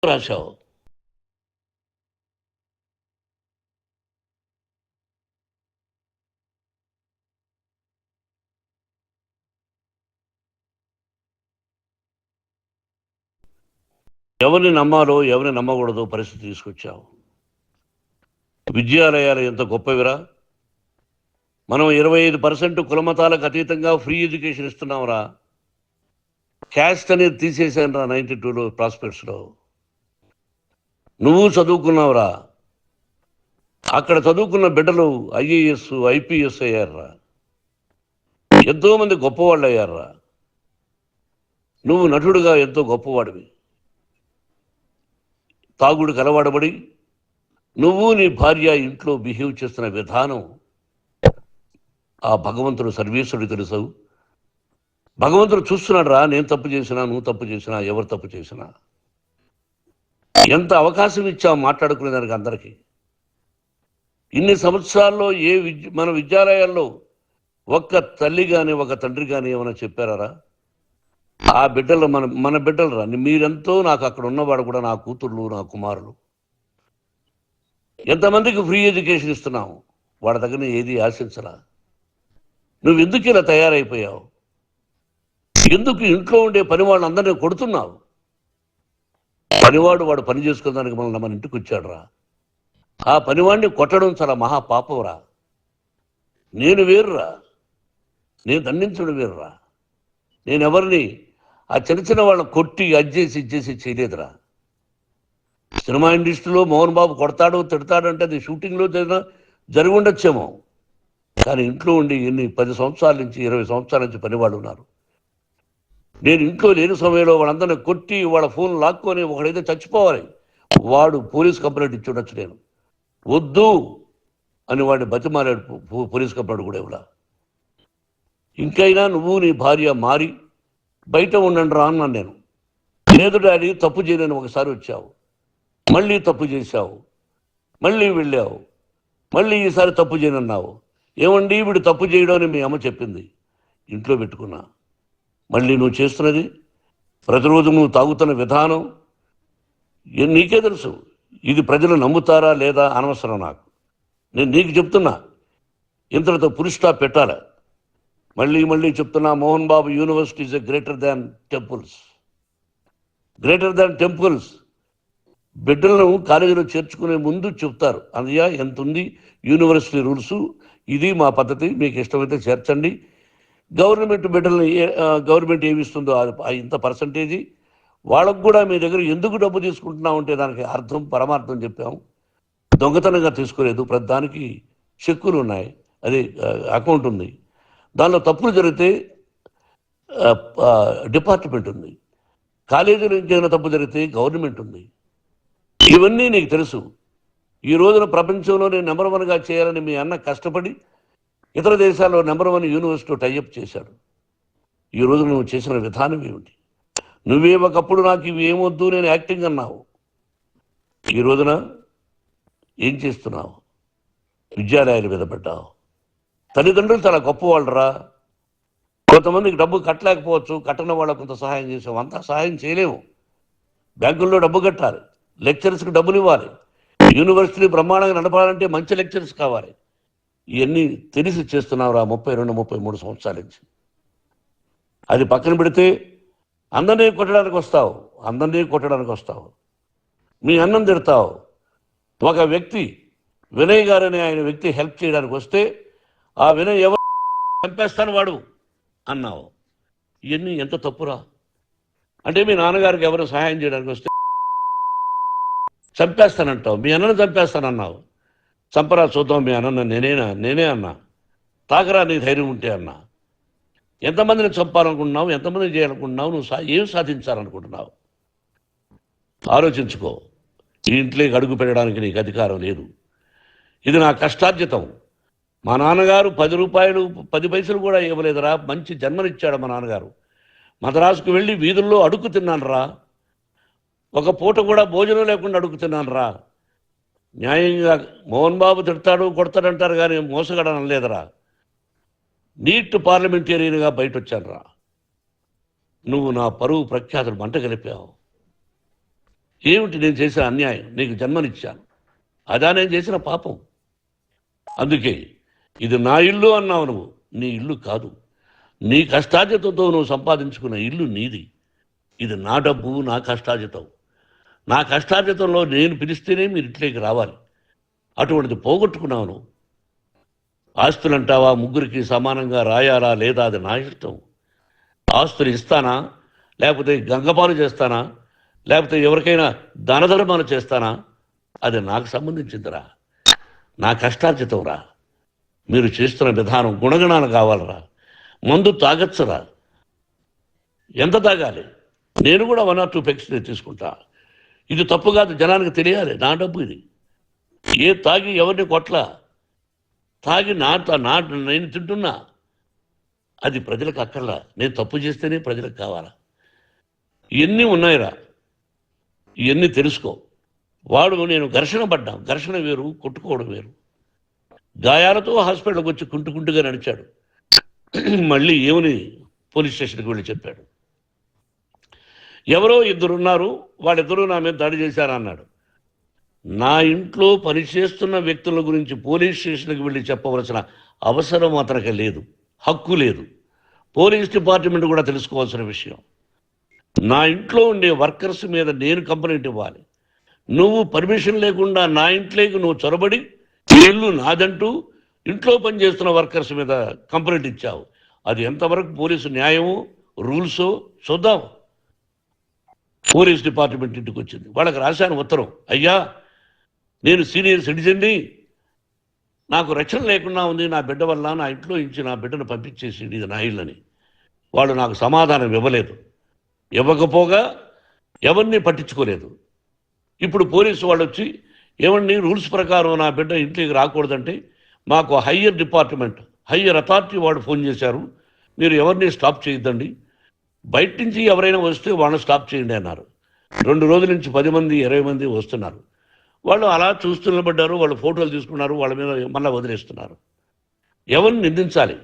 రాశావు. ఎవరిని నమ్మాలో ఎవరిని నమ్మకూడదో పరిస్థితి తీసుకొచ్చావు. విద్యాలయాలు ఎంత గొప్పవిరా. మనం 25% కులమతాలకు అతీతంగా ఫ్రీ ఎడ్యుకేషన్ ఇస్తున్నాంరా. క్యాస్ట్ అనేది తీసేసాను రా 92లో ప్రాస్పెక్ట్స్లో. నువ్వు చదువుకున్నావురా. అక్కడ చదువుకున్న బిడ్డలు ఐఏఎస్ ఐపీఎస్ అయ్యారా. ఎంతోమంది గొప్పవాళ్ళు అయ్యారా. నువ్వు నటుడుగా ఎంతో గొప్పవాడివి. తాగుడు కలవాడబడి నువ్వు నీ భార్య ఇంట్లో బిహేవ్ చేస్తున్న విధానం ఆ భగవంతుడు సర్వేశ్వరుడు తెలుసు. భగవంతుడు చూస్తున్నాడు రా. నేను తప్పు చేసినా, నువ్వు తప్పు చేసినా, ఎవరు తప్పు చేసినా. ఎంత అవకాశం ఇచ్చావు మాట్లాడుకునే దానికి అందరికీ. ఇన్ని సంవత్సరాల్లో మన విద్యాలయాల్లో ఒక్క తల్లి కానీ ఒక తండ్రి కానీ ఏమైనా చెప్పారా? ఆ బిడ్డలు మన బిడ్డలు రా. మీరెంతో నాకు అక్కడ ఉన్నవాడు కూడా నా కూతుర్లు, నా కుమారులు. ఎంతమందికి ఫ్రీ ఎడ్యుకేషన్ ఇస్తున్నావు. వాడి దగ్గర ఏది ఆశించరా. నువ్వు ఎందుకు ఇలా తయారైపోయావు? ఎందుకు ఇంట్లో ఉండే పని వాళ్ళందరినీ కొడుతున్నావు? పనివాడు వాడు పని చేసుకోవడానికి మన ఇంటికి వచ్చాడు రా. ఆ పనివాడిని కొట్టడం చాలా మహాపాపంరా. నేను వేరురా. నేను దండించడం వేరురా. నేను ఎవరిని ఆ చిన్న చిన్న వాళ్ళని కొట్టి ఇచ్చేసి చేయలేదురా. సినిమా ఇండస్ట్రీలో మోహన్ బాబు కొడతాడు తిడతాడు అంటే అది షూటింగ్లో జరిగి ఉండొచ్చేమో. కానీ ఇంట్లో ఉండి 10 సంవత్సరాల నుంచి 20 సంవత్సరాల నుంచి పనివాళ్ళు ఉన్నారు. నేను ఇంట్లో లేని సమయంలో వాళ్ళందరినీ కొట్టి వాళ్ళ ఫోన్ లాక్కొని ఒకడైతే చచ్చిపోవాలి. వాడు పోలీస్ కంప్లైంట్ ఇచ్చి ఉండొచ్చు. నేను వద్దు అని వాడిని బతిమాలాడు. పోలీస్ కంప్లైంట్ కూడా ఇవ్వడా. ఇంకైనా నువ్వు నీ భార్య మారి బయట ఉండండి రా అన్నాను నేను. లేదు డాడీ తప్పు చేయలేని ఒకసారి వచ్చావు, మళ్ళీ తప్పు చేశావు, మళ్ళీ వెళ్ళావు, మళ్ళీ ఈసారి తప్పు చేయనన్నావు. ఏమండి వీడు తప్పు చేయడం అని మీ అమ్మ చెప్పింది. ఇంట్లో పెట్టుకున్నా. మళ్ళీ నువ్వు చేస్తున్నది ప్రతిరోజు నువ్వు తాగుతున్న విధానం నీకే తెలుసు. ఇది ప్రజలు నమ్ముతారా లేదా అనవసరం నాకు. నేను నీకు చెప్తున్నా, ఇంతటితో ఫుల్ స్టాప్ పెట్టాలి. మళ్ళీ చెప్తున్నా, Mohan Babu university is greater than temples. Greater than temples. బిడ్డలను కాలేజీలో చేర్చుకునే ముందు చెప్తారు, అన్నయ్య ఎంత ఉంది యూనివర్సిటీ రూల్స్, ఇది మా పద్ధతి, మీకు ఇష్టమైతే చేర్చండి. గవర్నమెంట్ బిడ్డలను గవర్నమెంట్ ఏమిస్తుందో ఇంత పర్సంటేజీ వాళ్ళకు కూడా మీ దగ్గర ఎందుకు డబ్బు తీసుకుంటున్నాం అంటే దానికి అర్థం పరమార్థం చెప్పాము. దొంగతనంగా తీసుకోలేదు. ప్రతి దానికి చెక్కులు ఉన్నాయి, అది అకౌంట్ ఉంది. దానిలో తప్పులు జరిగితే డిపార్ట్మెంట్ ఉంది. కాలేజీలో ఇంకేమైనా తప్పు జరిగితే గవర్నమెంట్ ఉంది. ఇవన్నీ నీకు తెలుసు. ఈ రోజున ప్రపంచంలో నేను నెంబర్ 1గా చేయాలని మీ అన్న కష్టపడి ఇతర దేశాల్లో నెంబర్ 1 యూనివర్సిటీ టైఅప్ చేశాడు. ఈ రోజు నువ్వు చేసిన విధానం ఏమిటి? నువ్వే ఒకప్పుడు నాకు ఇవి ఏమొద్దు నేను యాక్టింగ్ అన్నావు. ఈ రోజున ఏం చేస్తున్నావు? విద్యాలయాల మీద పెట్టావు. తల్లిదండ్రులు చాలా గొప్పవాళ్ళు రా. కొంతమందికి డబ్బు కట్టలేకపోవచ్చు, కట్టని వాళ్ళకు కొంత సహాయం చేసావు. అంతా సహాయం చేయలేము. బ్యాంకుల్లో డబ్బు కట్టాలి, లెక్చరర్స్కి డబ్బులు ఇవ్వాలి, యూనివర్సిటీ బ్రహ్మాండంగా నడపాలంటే మంచి లెక్చరర్స్ కావాలి. ఇవన్నీ తెలిసి చేస్తున్నావు రా 32-33 సంవత్సరాల నుంచి. అది పక్కన పెడితే అందరినీ కొట్టడానికి వస్తావు. మీ అన్నం తిడతావు. ఒక వ్యక్తి వినయ్ గారనే ఆయన వ్యక్తి హెల్ప్ చేయడానికి వస్తే ఆ వినయ్ ఎవరు చంపేస్తాను వాడు అన్నావు. ఇవన్నీ ఎంత తప్పురా. అంటే మీ నాన్నగారికి ఎవరు సహాయం చేయడానికి వస్తే చంపేస్తానంటావు. మీ అన్నను చంపేస్తానన్నావు. చంపరా చూద్దాం మీ అన్న. నేనే అన్నా. తాకరా నీ ధైర్యం ఉంటే అన్నా. ఎంతమందిని చంపాలనుకుంటున్నావు? ఎంతమందిని చేయాలనుకుంటున్నావు? నువ్వు ఏం సాధించాలనుకుంటున్నావు? ఆలోచించుకో. ఈ ఇంట్లోకి అడుగు పెట్టడానికి నీకు అధికారం లేదు. ఇది నా కష్టార్జితం. మా నాన్నగారు 10 రూపాయలు 10 పైసలు కూడా ఇవ్వలేదురా. మంచి జన్మనిచ్చాడు మా నాన్నగారు. మద్రాసుకు వెళ్ళి వీధుల్లో అడుగు తిన్నాను రా. ఒక పూట కూడా భోజనం లేకుండా అడుగు తిన్నాను రా. న్యాయంగా మోహన్ బాబు తిడతాడు కొడతాడంటారు కానీ మోసగడం అనలేదురా. నీట్ పార్లమెంటేరియన్గా బయట వచ్చాను రా. నువ్వు నా పరువు ప్రఖ్యాతులు మంట కలిపావు. ఏమిటి నేను చేసిన అన్యాయం? నీకు జన్మనిచ్చాను, అదా నేను చేసిన పాపం? అందుకే ఇది నా ఇల్లు అన్నావు. నువ్వు నీ ఇల్లు కాదు. నీ కష్టార్జితంతో నువ్వు సంపాదించుకున్న ఇల్లు నీది. ఇది నా డబ్బు, నా కష్టార్జితం. నా కష్టార్జితంలో నేను పిలిస్తేనే మీరు ఇంట్లోకి రావాలి. అటువంటిది పోగొట్టుకున్నావు నువ్వు. ఆస్తులు అంటావా, ముగ్గురికి సమానంగా రాయాలా లేదా అది నా ఇష్టం. ఆస్తులు ఇస్తానా, లేకపోతే గంగపాలు చేస్తానా, లేకపోతే ఎవరికైనా దానధర్మాలు చేస్తానా, అది నాకు సంబంధించిందిరా. నా కష్టార్జితం రా. మీరు చేస్తున్న విధానం గుణగణాలు కావాలరా. మందు తాగచ్చురా. ఎంత తాగాలి? నేను కూడా 1 or 2 పెగ్స్ తీసుకుంటా. ఇది తప్పు కాదు, జనానికి తెలియాలి. నా డబ్బు ఇది. తాగి ఎవరిని కొట్లా, తాగి నేను తింటున్నా, అది ప్రజలకు అక్కర్లా. నేను తప్పు చేస్తేనే ప్రజలకు కావాలా. ఇవన్నీ ఉన్నాయిరా, ఇవన్నీ తెలుసుకో. నేను ఘర్షణ పడ్డాం. ఘర్షణ వేరు, కొట్టుకోవడం వేరు. గాయాలతో హాస్పిటల్కి వచ్చి కుంటుకుంటుగా నడిచాడు. మళ్ళీ ఏమని పోలీస్ స్టేషన్కి వెళ్ళి చెప్పాడు. ఎవరో 2 ఉన్నారు, వాళ్ళిద్దరూ నా మీద దాడి చేశారన్నాడు. నా ఇంట్లో పనిచేస్తున్న వ్యక్తుల గురించి పోలీస్ స్టేషన్కి వెళ్ళి చెప్పవలసిన అవసరం అతనికి లేదు, హక్కు లేదు. పోలీస్ డిపార్ట్మెంట్ కూడా తెలుసుకోవాల్సిన విషయం. నా ఇంట్లో ఉండే వర్కర్స్ మీద నేను కంప్లైంట్ ఇవ్వాలి. నువ్వు పర్మిషన్ లేకుండా నా ఇంట్లోకి నువ్వు చొరబడి ఇల్లు నాదంటూ ఇంట్లో పనిచేస్తున్న వర్కర్స్ మీద కంప్లైంట్ ఇచ్చావు. అది ఎంతవరకు పోలీసు న్యాయమో రూల్సో చూద్దాం. పోలీస్ డిపార్ట్మెంట్ ఇంటికి వచ్చింది. వాళ్ళకి రాశాను ఉత్తరం, అయ్యా నేను సీనియర్ సిటిజన్ని, నాకు రక్షణ లేకుండా ఉంది నా బిడ్డ వల్ల, నా ఇంట్లో నుంచి నా బిడ్డను పంపించేసి ఇది నా ఇల్లని. వాళ్ళు నాకు సమాధానం ఇవ్వలేదు. ఇవ్వకపోగా ఎవరిని పట్టించుకోలేదు. ఇప్పుడు పోలీసు వాళ్ళు వచ్చి ఏమండి రూల్స్ ప్రకారం నా బిడ్డ ఇంటికి రాకూడదంటే మాకు హయ్యర్ డిపార్ట్మెంట్, హయ్యర్ అథారిటీ వాడు ఫోన్ చేశారు, మీరు ఎవరిని స్టాప్ చేయొద్దండి, బయట నుంచి ఎవరైనా వస్తే వాళ్ళని స్టాప్ చేయండి అన్నారు. 2 రోజుల నుంచి 10 మంది 20 మంది వస్తున్నారు. వాళ్ళు అలా చూస్తూ నిలబడ్డారు. వాళ్ళు ఫోటోలు తీసుకున్నారు, వాళ్ళ మీద మళ్ళీ వదిలేస్తున్నారు. ఎవరిని నిందించాలి?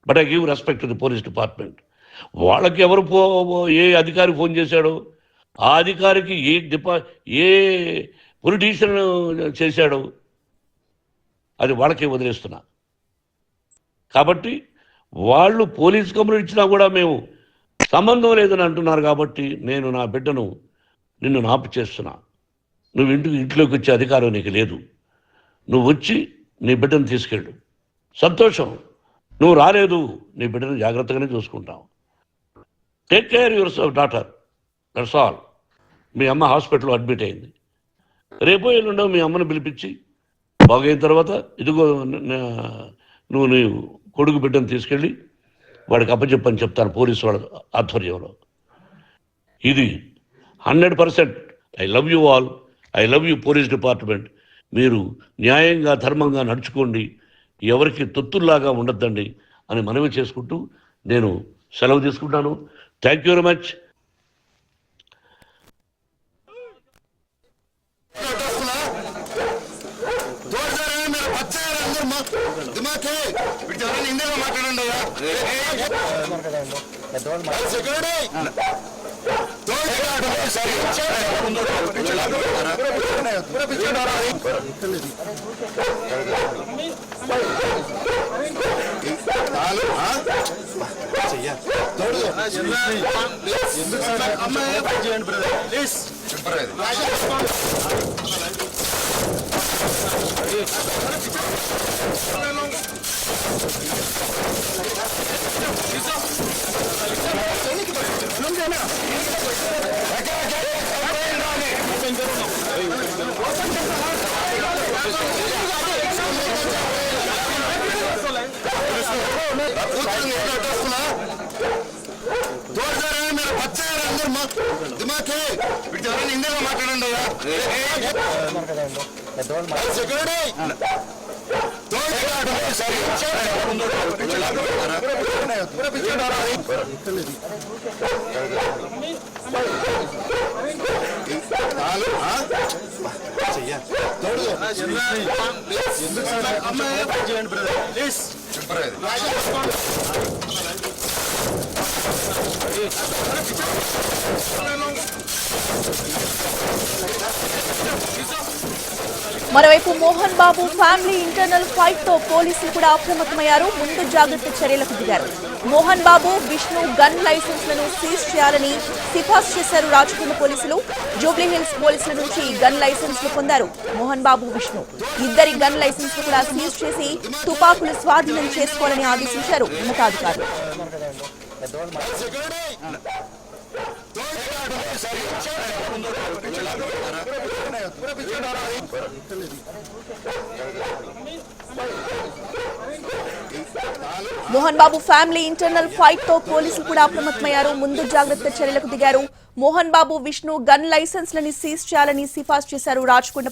But I give respect to the police department. వాళ్ళకి ఎవరు ఏ అధికారి ఫోన్ చేశాడో, ఆ అధికారికి ఏ పొలిటీషియన్ చేశాడో అది వాళ్ళకే వదిలేస్తున్నా. కాబట్టి వాళ్ళు పోలీస్ కంప్లైంట్ ఇచ్చినా కూడా మేము సంబంధం లేదని అంటున్నారు. కాబట్టి నేను నా బిడ్డను నిన్ను నాపు చేస్తున్నా. నువ్వు ఇంట్లోకి వచ్చే అధికారం నీకు లేదు. నువ్వు వచ్చి నీ బిడ్డను తీసుకెళ్ళు. సంతోషం, నువ్వు రాలేదు, నీ బిడ్డను జాగ్రత్తగానే చూసుకుంటావు. Take care your daughter, that's all. మీ అమ్మ హాస్పిటల్లో అడ్మిట్ అయింది. రేపో ఎల్లుండో మీ అమ్మను పిలిపించి బాగైన తర్వాత ఇదిగో నువ్వు నీ కొడుకు బిడ్డను తీసుకెళ్ళి వాడికి అప్పచెప్పని చెప్తాను పోలీసు వాళ్ళ ఆధ్వర్యంలో. ఇది 100%. I love you all. I love you police department. మీరు న్యాయంగా ధర్మంగా నడుచుకోండి, ఎవరికి తొత్తుల్లాగా ఉండొద్దండి అని మనవి చేసుకుంటూ నేను సెలవు తీసుకుంటాను. Thank you very much. మరోవైపు Mohan Babu family internal fight తో పోలీసులు కూడా అప్రమత్తమయ్యారు. ముందు జాగ్రత్త చర్యలకు దిగారు. మోహన్ బాబు, విష్ణు గన్ లైసెన్స్ లను సీజ్ చేయాలని సిఫార్సు చేశారు రాచకొండ పోలీసులు. జూబ్లీహిల్స్ పోలీసుల నుంచి గన్ లైసెన్స్ లు పొందారు మోహన్ బాబు, విష్ణు. ఇద్దరి గన్ లైసెన్స్ లు కూడా సీజ్ చేసి తుపాకులు స్వాధీనం చేసుకోవాలని ఆదేశించారు ఉన్నతాధికారులు. Mohan Babu family internal fight తో పోలీసులు కూడా అప్రమత్తమయ్యారు. ముందు జాగ్రత్త చర్యలకు దిగారు. మోహన్ బాబు, విష్ణు గన్ లైసెన్స్ లని సీజ్ చేయాలని సిఫార్సు చేశారు రాచకొండ